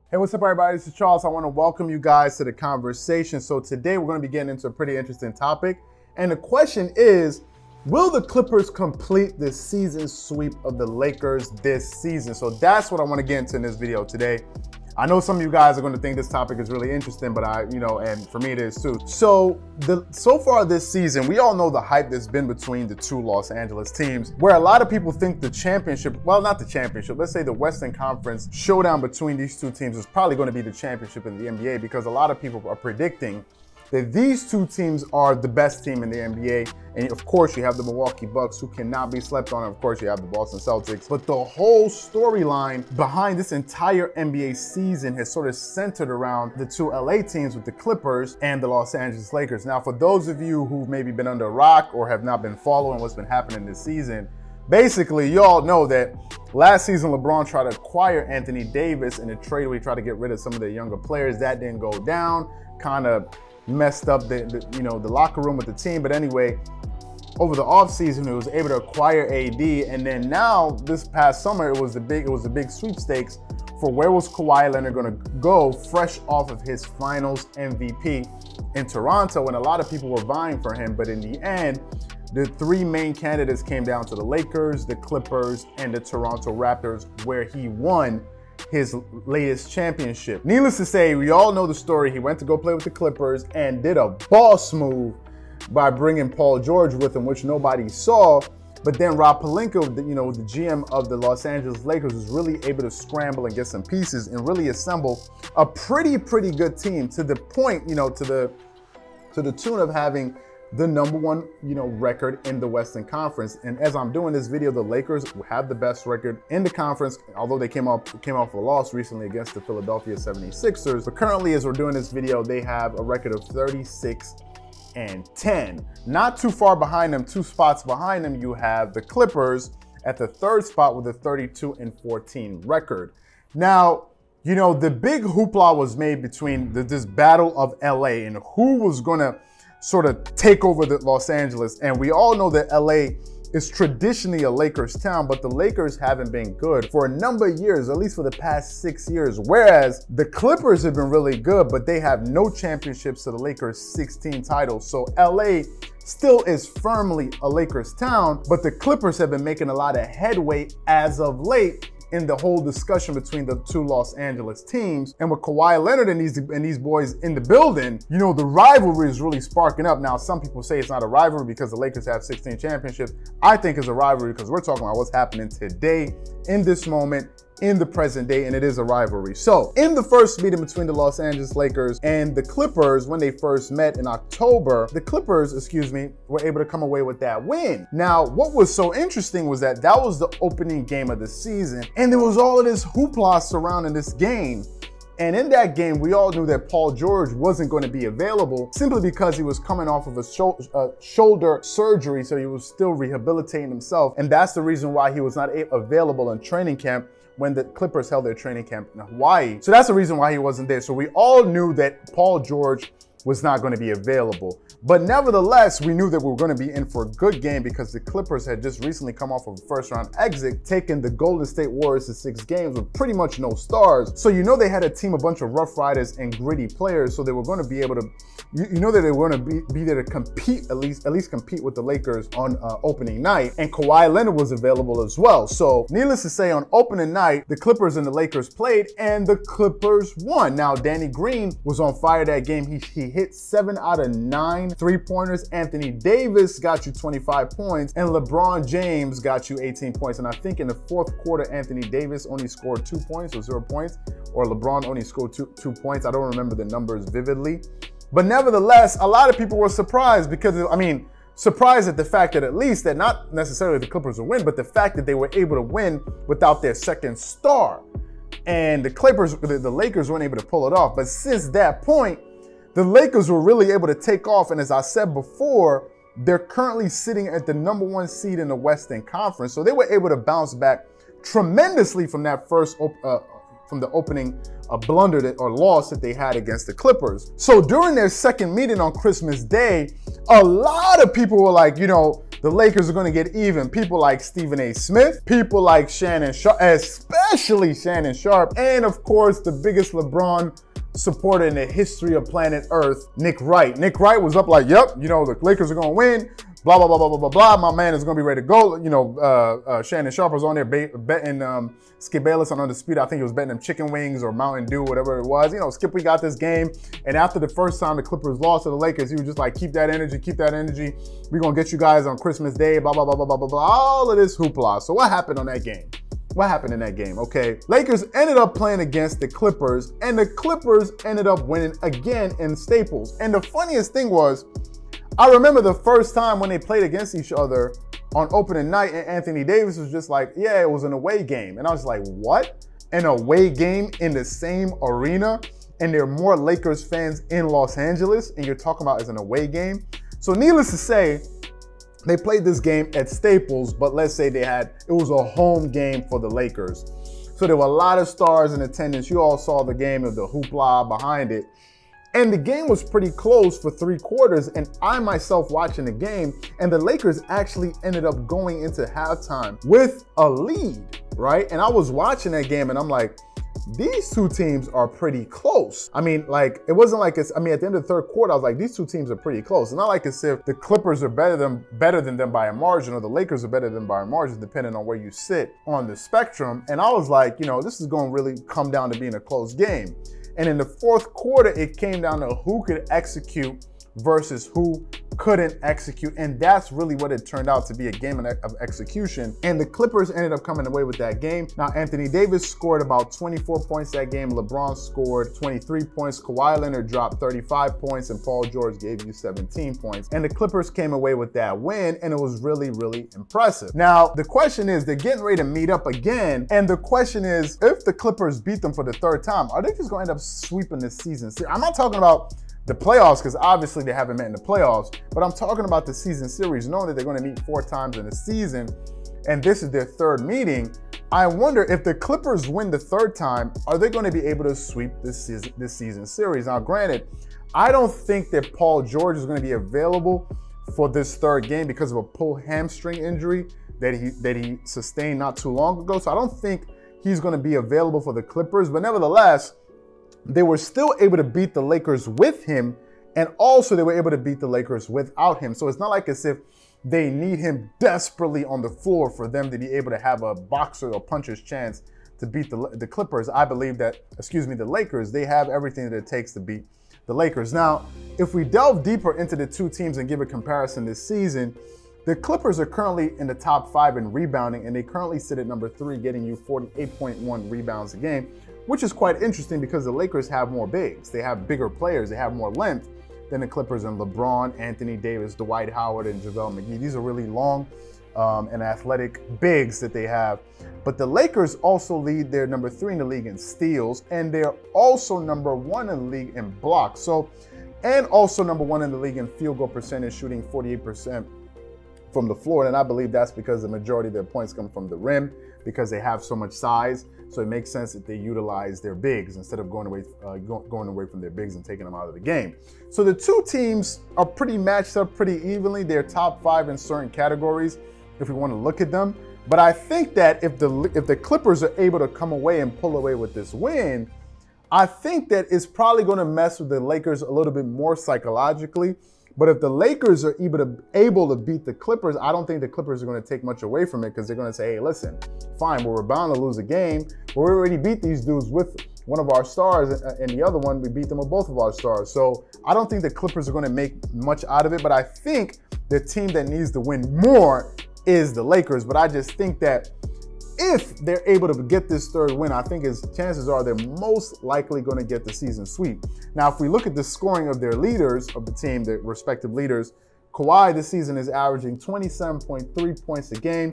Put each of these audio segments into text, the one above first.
Hey, what's up, everybody? This is Charles. I want to welcome you guys to the conversation. So today we're going to be getting into a pretty interesting topic. And the question is, will the Clippers complete the season sweep of the Lakers this season? So that's what I want to get into in this video today. I know some of you guys are going to think this topic is really interesting, but and for me it is too. So far this season, we all know the hype that's been between the two Los Angeles teams, where a lot of people think the championship, well, not the championship, let's say the Western Conference showdown between these two teams is probably going to be the championship in the NBA, because a lot of people are predicting that these two teams are the best team in the NBA. And of course, you have the Milwaukee Bucks, who cannot be slept on. And of course, you have the Boston Celtics. But the whole storyline behind this entire NBA season has sort of centered around the two LA teams with the Clippers and the Los Angeles Lakers. Now, for those of you who've maybe been under a rock or have not been following what's been happening this season, basically, you all know that last season, LeBron tried to acquire Anthony Davis in a trade where he tried to get rid of some of the younger players. That didn't go down, kind of messed up the locker room with the team. But anyway, over the offseason, he was able to acquire AD, and then now this past summer it was a big sweepstakes for where was Kawhi Leonard going to go, fresh off of his Finals MVP in Toronto, and a lot of people were vying for him. But in the end, the three main candidates came down to the Lakers, the Clippers, and the Toronto Raptors, where he won his latest championship. Needless to say, we all know the story. He went to go play with the Clippers and did a boss move by bringing Paul George with him, which nobody saw. But then Rob Pelinka, the GM of the Los Angeles Lakers, was really able to scramble and get some pieces and really assemble a pretty good team, to the point, to the tune of having the #1, record in the Western Conference. And as I'm doing this video, the Lakers have the best record in the conference, although they came off a loss recently against the Philadelphia 76ers. But currently, as we're doing this video, they have a record of 36-10. Not too far behind them, 2 spots behind them, you have the Clippers at the 3rd spot with a 32-14 record. Now, the big hoopla was made between this battle of LA and who was going to sort of take over the Los Angeles. And we all know that LA is traditionally a Lakers town, but the Lakers haven't been good for a number of years, at least for the past 6 years. Whereas the Clippers have been really good, but they have no championships to the Lakers' 16 titles. So LA still is firmly a Lakers town, but the Clippers have been making a lot of headway as of late in the whole discussion between the two Los Angeles teams. And with Kawhi Leonard and these boys in the building, the rivalry is really sparking up. Now, some people say it's not a rivalry because the Lakers have 16 championships. I think it's a rivalry because we're talking about what's happening today, in this moment, in the present day, and it is a rivalry. So in the first meeting between the Los Angeles Lakers and the Clippers, when they first met in October, the Clippers, were able to come away with that win. Now, what was so interesting was that was the opening game of the season, and there was all of this hoopla surrounding this game. And in that game, we all knew that Paul George wasn't going to be available simply because he was coming off of a shoulder surgery, so he was still rehabilitating himself. And that's the reason why he was not available in training camp when the Clippers held their training camp in Hawaii. So that's the reason why he wasn't there. So we all knew that Paul George was not going to be available. But nevertheless, we knew that we were going to be in for a good game because the Clippers had just recently come off of a first-round exit, taking the Golden State Warriors to 6 games with pretty much no stars. So they had a team, a bunch of rough riders and gritty players, so they were going to be able to, that they were going to be there to compete, at least compete with the Lakers on opening night. And Kawhi Leonard was available as well. So needless to say, on opening night, the Clippers and the Lakers played, and the Clippers won. Now, Danny Green was on fire that game. He hit 7 out of 9 3-pointers. Anthony Davis got you 25 points, and LeBron James got you 18 points. And I think in the 4th quarter, Anthony Davis only scored 2 points or 0 points, or LeBron only scored two points. I don't remember the numbers vividly. But nevertheless, a lot of people were surprised because, surprised at the fact that at least that not necessarily the Clippers will win, but the fact that they were able to win without their second star. And the Lakers weren't able to pull it off. But since that point, the Lakers were really able to take off. And as I said before, they're currently sitting at the #1 seed in the Western Conference. So they were able to bounce back tremendously from that from the opening blunder or loss that they had against the Clippers. So during their second meeting on Christmas Day, a lot of people were like, the Lakers are going to get even. People like Stephen A. Smith, people like Shannon Sharp, especially Shannon Sharp, and of course, the biggest LeBron supporter in the history of planet Earth, Nick Wright. Nick Wright was up like, yep, you know, the Lakers are going to win, blah, blah, blah, blah, blah, blah, blah. My man is going to be ready to go. You know, Shannon Sharp was on there betting Skip Bayless on Undisputed. I think he was betting them chicken wings or Mountain Dew, whatever it was. You know, Skip, we got this game. And after the first time the Clippers lost to the Lakers, he was just like, keep that energy, keep that energy. We're going to get you guys on Christmas Day, blah, blah, blah, blah, blah, blah, blah. All of this hoopla. So what happened on that game? What happened in that game? Okay, Lakers ended up playing against the Clippers, and the Clippers ended up winning again in Staples. And the funniest thing was, I remember the first time when they played against each other on opening night, and Anthony Davis was just like, yeah, it was an away game. And I was like, what? An away game in the same arena? And there are more Lakers fans in Los Angeles, and you're talking about as an away game? So needless to say, they played this game at Staples, but let's say it was a home game for the Lakers. So there were a lot of stars in attendance. You all saw the game of the hoopla behind it. And the game was pretty close for 3 quarters, and I myself watching the game, and the Lakers actually ended up going into halftime with a lead, right? And I was watching that game, and I'm like, these two teams are pretty close. I mean, like, it wasn't like it's, I mean, at the end of the third quarter, I was like, these two teams are pretty close. It's not like as if the Clippers are better than them by a margin, or the Lakers are better than them by a margin, depending on where you sit on the spectrum. And I was like, you know, this is going to really come down to being a close game. And in the fourth quarter, it came down to who could execute versus who couldn't execute. And that's really what it turned out to be, a game of execution. And the Clippers ended up coming away with that game. Now, Anthony Davis scored about 24 points that game. LeBron scored 23 points. Kawhi Leonard dropped 35 points, and Paul George gave you 17 points. And the Clippers came away with that win, and it was really, really impressive. Now, the question is, they're getting ready to meet up again. And the question is, if the Clippers beat them for the third time, are they just going to end up sweeping this season? I'm not talking about the playoffs, because obviously they haven't met in the playoffs, but I'm talking about the season series, knowing that they're going to meet 4 times in the season, and this is their third meeting. I wonder if the Clippers win the third time, are they going to be able to sweep this season series? Now, granted, I don't think that Paul George is going to be available for this third game because of a pulled hamstring injury that he sustained not too long ago. So I don't think he's going to be available for the Clippers, but nevertheless, they were still able to beat the Lakers with him, and also they were able to beat the Lakers without him. So it's not like as if they need him desperately on the floor for them to be able to have a boxer or puncher's chance to beat the Clippers. I believe that, the Lakers, they have everything that it takes to beat the Lakers. Now, if we delve deeper into the two teams and give a comparison this season, the Clippers are currently in the top 5 in rebounding, and they currently sit at number 3, getting you 48.1 rebounds a game, which is quite interesting because the Lakers have more bigs. They have bigger players. They have more length than the Clippers, and LeBron, Anthony Davis, Dwight Howard, and JaVale McGee. These are really long and athletic bigs that they have. But the Lakers also lead, they're number 3 in the league in steals, and they're also number 1 in the league in blocks. So, and also number 1 in the league in field goal percentage, shooting 48% from the floor. And I believe that's because the majority of their points come from the rim, because they have so much size. So it makes sense that they utilize their bigs instead of going away from their bigs and taking them out of the game. So the two teams are pretty matched up pretty evenly. They're top 5 in certain categories if we want to look at them. But I think that if the Clippers are able to come away and pull away with this win, I think that it's probably going to mess with the Lakers a little bit more psychologically. But if the Lakers are able to beat the Clippers, I don't think the Clippers are going to take much away from it, because they're going to say, hey, listen, fine, well, we're bound to lose a game, but we already beat these dudes with one of our stars, and the other one, we beat them with both of our stars. So I don't think the Clippers are going to make much out of it, but I think the team that needs to win more is the Lakers. But I just think that if they're able to get this third win, I think chances are they're most likely going to get the season sweep. Now, if we look at the scoring of their leaders of the team, their respective leaders, Kawhi this season is averaging 27.3 points a game,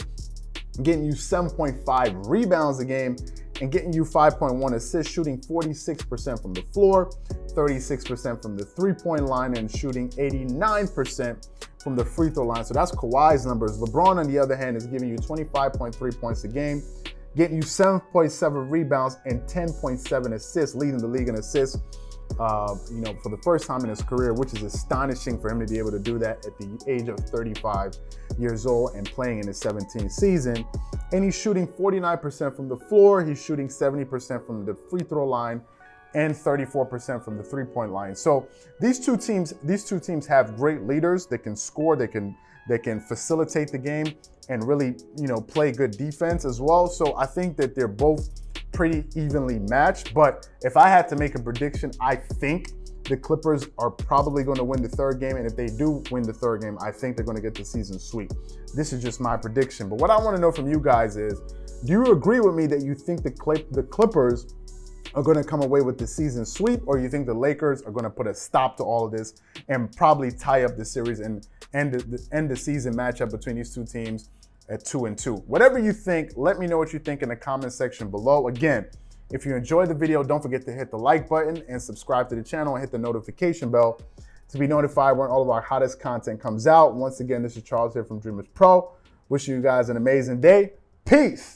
getting you 7.5 rebounds a game, and getting you 5.1 assists, shooting 46% from the floor, 36% from the three-point line, and shooting 89% from the free throw line. So that's Kawhi's numbers. LeBron, on the other hand, is giving you 25.3 points a game, getting you 7.7 rebounds and 10.7 assists, leading the league in assists. you know, for the first time in his career, which is astonishing for him to be able to do that at the age of 35 years old and playing in his 17th season. And he's shooting 49% from the floor. He's shooting 70% from the free throw line and 34% from the three-point line. So these two teams have great leaders that can score, that can facilitate the game and really, you know, play good defense as well. So I think that they're both pretty evenly matched. But if I had to make a prediction, I think the Clippers are probably going to win the third game. And if they do win the third game, I think they're going to get the season sweep. This is just my prediction. But what I want to know from you guys is, do you agree with me that you think the Clippers are going to come away with the season sweep, or you think the Lakers are going to put a stop to all of this and probably tie up the series and end the season matchup between these two teams at 2-2? Whatever you think, let me know what you think in the comment section below. Again, if you enjoyed the video, don't forget to hit the like button and subscribe to the channel and hit the notification bell to be notified when all of our hottest content comes out. Once again, this is Charles here from DreamersPro. Wishing you guys an amazing day. Peace.